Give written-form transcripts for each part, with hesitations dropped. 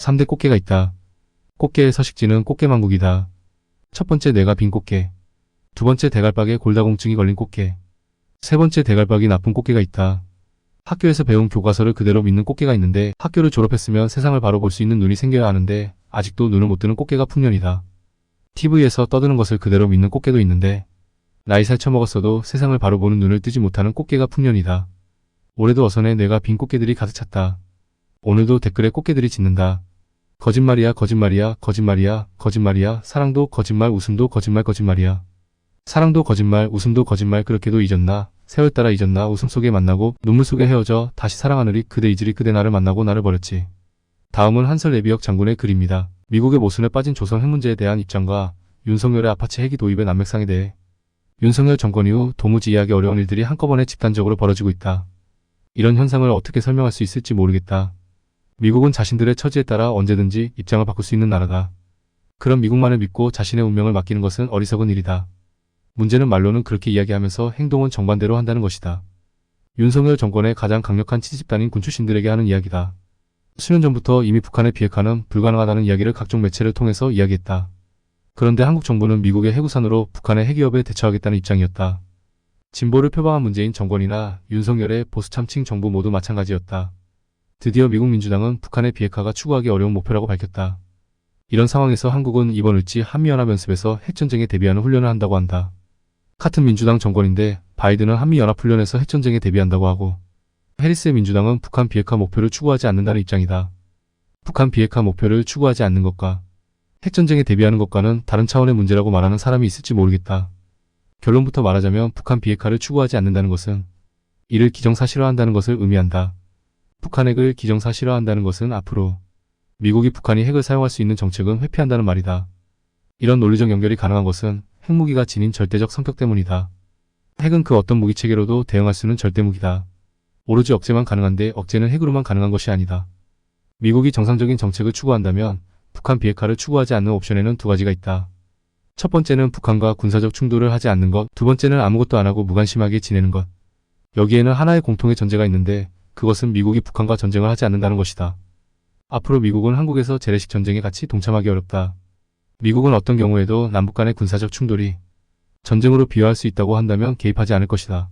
3대 꽃게가 있다. 꽃게의 서식지는 꽃게만국이다. 첫 번째 뇌가 빈 꽃게. 두 번째 대갈박에 골다공증이 걸린 꽃게. 세 번째 대갈박이 나쁜 꽃게가 있다. 학교에서 배운 교과서를 그대로 믿는 꽃게가 있는데 학교를 졸업했으면 세상을 바로 볼 수 있는 눈이 생겨야 하는데 아직도 눈을 못 뜨는 꽃게가 풍년이다. TV에서 떠드는 것을 그대로 믿는 꽃게도 있는데 나이 살처먹었어도 세상을 바로 보는 눈을 뜨지 못하는 꽃게가 풍년이다. 올해도 어선에 뇌가 빈 꽃게들이 가득 찼다. 오늘도 댓글에 꽃게들이 짖는다. 거짓말이야 거짓말이야 거짓말이야 거짓말이야 사랑도 거짓말 웃음도 거짓말 거짓말이야. 사랑도 거짓말 웃음도 거짓말 그렇게도 잊었나 세월 따라 잊었나 웃음 속에 만나고 눈물 속에 헤어져 다시 사랑하느니 그대 잊으리 그대 나를 만나고 나를 버렸지. 다음은 한설 예비역 장군의 글입니다. 미국의 모순에 빠진 조선 핵 문제에 대한 입장과 윤석열의 아파치 핵이 도입의 난맥상에 대해. 윤석열 정권 이후 도무지 이해하기 어려운 일들이 한꺼번에 집단적으로 벌어지고 있다. 이런 현상을 어떻게 설명할 수 있을지 모르겠다. 미국은 자신들의 처지에 따라 언제든지 입장을 바꿀 수 있는 나라다. 그런 미국만을 믿고 자신의 운명을 맡기는 것은 어리석은 일이다. 문제는 말로는 그렇게 이야기하면서 행동은 정반대로 한다는 것이다. 윤석열 정권의 가장 강력한 치집단인 군 출신들에게 하는 이야기다. 수년 전부터 이미 북한의 비핵화는 불가능하다는 이야기를 각종 매체를 통해서 이야기했다. 그런데 한국 정부는 미국의 해구산으로 북한의 핵위협에 대처하겠다는 입장이었다. 진보를 표방한 문재인 정권이나 윤석열의 보수 참칭 정부 모두 마찬가지였다. 드디어 미국 민주당은 북한의 비핵화가 추구하기 어려운 목표라고 밝혔다. 이런 상황에서 한국은 이번 을지 한미연합연습에서 핵전쟁에 대비하는 훈련을 한다고 한다. 같은 민주당 정권인데 바이든은 한미연합훈련에서 핵전쟁에 대비한다고 하고 해리스의 민주당은 북한 비핵화 목표를 추구하지 않는다는 입장이다. 북한 비핵화 목표를 추구하지 않는 것과 핵전쟁에 대비하는 것과는 다른 차원의 문제라고 말하는 사람이 있을지 모르겠다. 결론부터 말하자면 북한 비핵화를 추구하지 않는다는 것은 이를 기정사실화한다는 것을 의미한다. 북한 핵을 기정사실화한다는 것은 앞으로 미국이 북한이 핵을 사용할 수 있는 정책은 회피한다는 말이다. 이런 논리적 연결이 가능한 것은 핵무기가 지닌 절대적 성격 때문이다. 핵은 그 어떤 무기체계로도 대응할 수는 절대무기다. 오로지 억제만 가능한데 억제는 핵으로만 가능한 것이 아니다. 미국이 정상적인 정책을 추구한다면 북한 비핵화를 추구하지 않는 옵션에는 두 가지가 있다. 첫 번째는 북한과 군사적 충돌을 하지 않는 것, 두 번째는 아무것도 안 하고 무관심하게 지내는 것. 여기에는 하나의 공통의 전제가 있는데 그것은 미국이 북한과 전쟁을 하지 않는다는 것이다. 앞으로 미국은 한국에서 재래식 전쟁에 같이 동참하기 어렵다. 미국은 어떤 경우에도 남북 간의 군사적 충돌이 전쟁으로 비화할 수 있다고 한다면 개입하지 않을 것이다.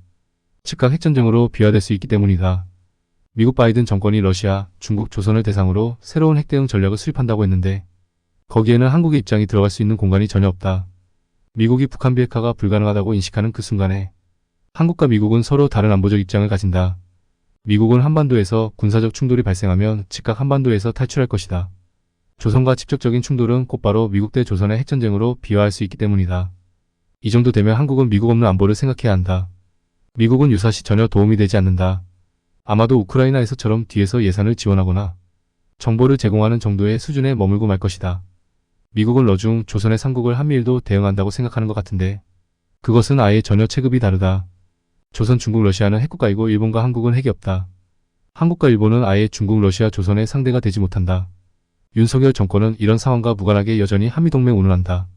즉각 핵전쟁으로 비화될 수 있기 때문이다. 미국 바이든 정권이 러시아, 중국, 조선을 대상으로 새로운 핵대응 전략을 수립한다고 했는데 거기에는 한국의 입장이 들어갈 수 있는 공간이 전혀 없다. 미국이 북한 비핵화가 불가능하다고 인식하는 그 순간에 한국과 미국은 서로 다른 안보적 입장을 가진다. 미국은 한반도에서 군사적 충돌이 발생하면 즉각 한반도에서 탈출할 것이다. 조선과 직접적인 충돌은 곧바로 미국 대 조선의 핵전쟁으로 비화할 수 있기 때문이다. 이 정도 되면 한국은 미국 없는 안보를 생각해야 한다. 미국은 유사시 전혀 도움이 되지 않는다. 아마도 우크라이나에서처럼 뒤에서 예산을 지원하거나 정보를 제공하는 정도의 수준에 머물고 말 것이다. 미국은 러중 조선의 삼국을 한미일도 대응한다고 생각하는 것 같은데 그것은 아예 전혀 체급이 다르다. 조선, 중국, 러시아는 핵국가이고 일본과 한국은 핵이 없다. 한국과 일본은 아예 중국, 러시아, 조선의 상대가 되지 못한다. 윤석열 정권은 이런 상황과 무관하게 여전히 한미동맹 운운한다.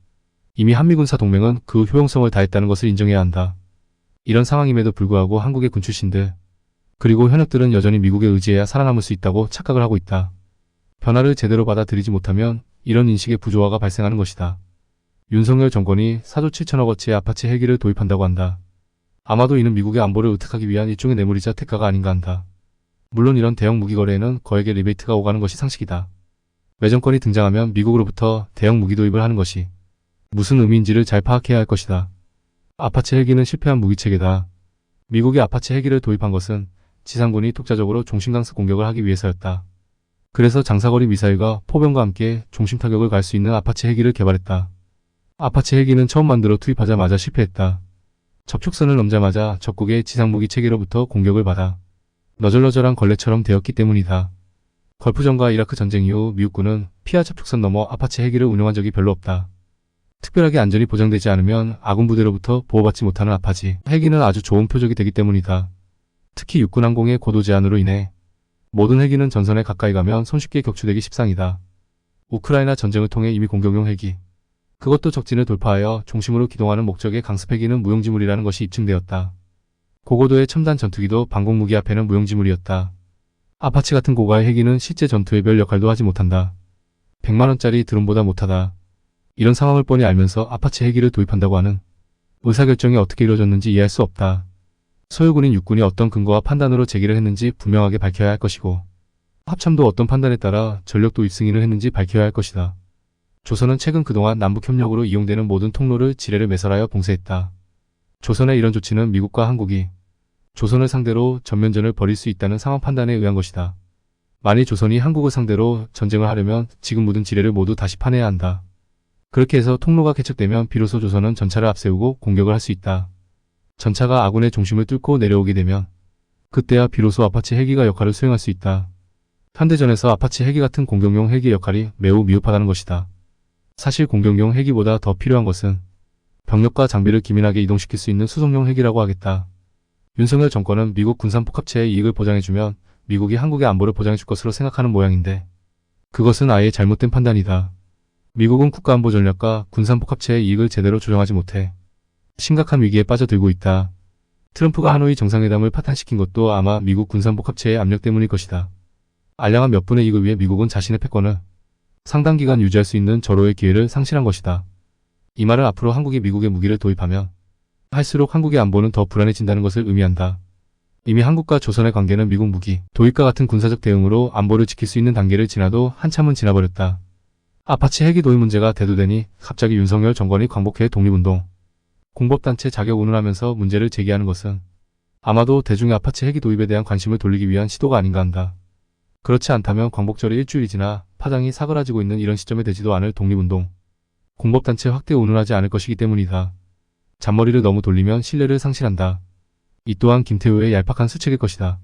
이미 한미군사동맹은 그 효용성을 다했다는 것을 인정해야 한다. 이런 상황임에도 불구하고 한국의 군 출신들 그리고 현역들은 여전히 미국에 의지해야 살아남을 수 있다고 착각을 하고 있다. 변화를 제대로 받아들이지 못하면 이런 인식의 부조화가 발생하는 것이다. 윤석열 정권이 4조 7천억어치의 아파치 헬기를 도입한다고 한다. 아마도 이는 미국의 안보를 의탁하기 위한 일종의 뇌물이자 대가가 아닌가 한다. 물론 이런 대형 무기 거래에는 거액의 리베이트가 오가는 것이 상식이다. 외정권이 등장하면 미국으로부터 대형 무기 도입을 하는 것이 무슨 의미인지를 잘 파악해야 할 것이다. 아파치 헬기는 실패한 무기체계다. 미국이 아파치 헬기를 도입한 것은 지상군이 독자적으로 종심강습 공격을 하기 위해서였다. 그래서 장사거리 미사일과 포병과 함께 중심 타격을 갈 수 있는 아파치 헬기를 개발했다. 아파치 헬기는 처음 만들어 투입하자마자 실패했다. 접촉선을 넘자마자 적국의 지상무기 체계로부터 공격을 받아 너절너절한 걸레처럼 되었기 때문이다. 걸프전과 이라크 전쟁 이후 미국군은 피하 접촉선 넘어 아파치 헬기를 운용한 적이 별로 없다. 특별하게 안전이 보장되지 않으면 아군 부대로부터 보호받지 못하는 아파치 헬기는 아주 좋은 표적이 되기 때문이다. 특히 육군 항공의 고도 제한으로 인해 모든 헬기는 전선에 가까이 가면 손쉽게 격추되기 십상이다. 우크라이나 전쟁을 통해 이미 공격용 헬기 그것도 적진을 돌파하여 중심으로 기동하는 목적의 강습 헬기는 무용지물이라는 것이 입증되었다. 고고도의 첨단 전투기도 방공무기 앞에는 무용지물이었다. 아파치 같은 고가의 헬기는 실제 전투에 별 역할도 하지 못한다. 100만원짜리 드론보다 못하다. 이런 상황을 뻔히 알면서 아파치 헬기를 도입한다고 하는 의사결정이 어떻게 이루어졌는지 이해할 수 없다. 소요군인 육군이 어떤 근거와 판단으로 제기를 했는지 분명하게 밝혀야 할 것이고, 합참도 어떤 판단에 따라 전력 도입 승인을 했는지 밝혀야 할 것이다. 조선은 최근 그동안 남북협력으로 이용되는 모든 통로를 지뢰를 매설하여 봉쇄했다. 조선의 이런 조치는 미국과 한국이 조선을 상대로 전면전을 벌일 수 있다는 상황 판단에 의한 것이다. 만일 조선이 한국을 상대로 전쟁을 하려면 지금 묻은 지뢰를 모두 다시 파내야 한다. 그렇게 해서 통로가 개척되면 비로소 조선은 전차를 앞세우고 공격을 할 수 있다. 전차가 아군의 중심을 뚫고 내려오게 되면 그때야 비로소 아파치 헬기가 역할을 수행할 수 있다. 현대전에서 아파치 헬기 같은 공격용 헬기의 역할이 매우 미흡하다는 것이다. 사실 공격용 헬기보다 더 필요한 것은 병력과 장비를 기민하게 이동시킬 수 있는 수송용 헬기라고 하겠다. 윤석열 정권은 미국 군산복합체의 이익을 보장해주면 미국이 한국의 안보를 보장해줄 것으로 생각하는 모양인데, 그것은 아예 잘못된 판단이다. 미국은 국가안보 전략과 군산복합체의 이익을 제대로 조정하지 못해 심각한 위기에 빠져들고 있다. 트럼프가 하노이 정상회담을 파탄시킨 것도 아마 미국 군산복합체의 압력 때문일 것이다. 알량한 몇 분의 이익을 위해 미국은 자신의 패권을 상당 기간 유지할 수 있는 절호의 기회를 상실한 것이다. 이 말은 앞으로 한국이 미국의 무기를 도입하면 할수록 한국의 안보는 더 불안해진다는 것을 의미한다. 이미 한국과 조선의 관계는 미국 무기 도입과 같은 군사적 대응으로 안보를 지킬 수 있는 단계를 지나도 한참은 지나버렸다. 아파치 헬기 도입 문제가 대두되니 갑자기 윤석열 정권이 광복회 독립운동 공법단체 자격 운운하면서 문제를 제기하는 것은 아마도 대중의 아파치 헬기 도입에 대한 관심을 돌리기 위한 시도가 아닌가 한다. 그렇지 않다면 광복절이 일주일이 지나 파장이 사그라지고 있는 이런 시점에 되지도 않을 독립운동 공법단체 확대 운운하지 않을 것이기 때문이다. 잔머리를 너무 돌리면 신뢰를 상실한다. 이 또한 김태우의 얄팍한 수책일 것이다.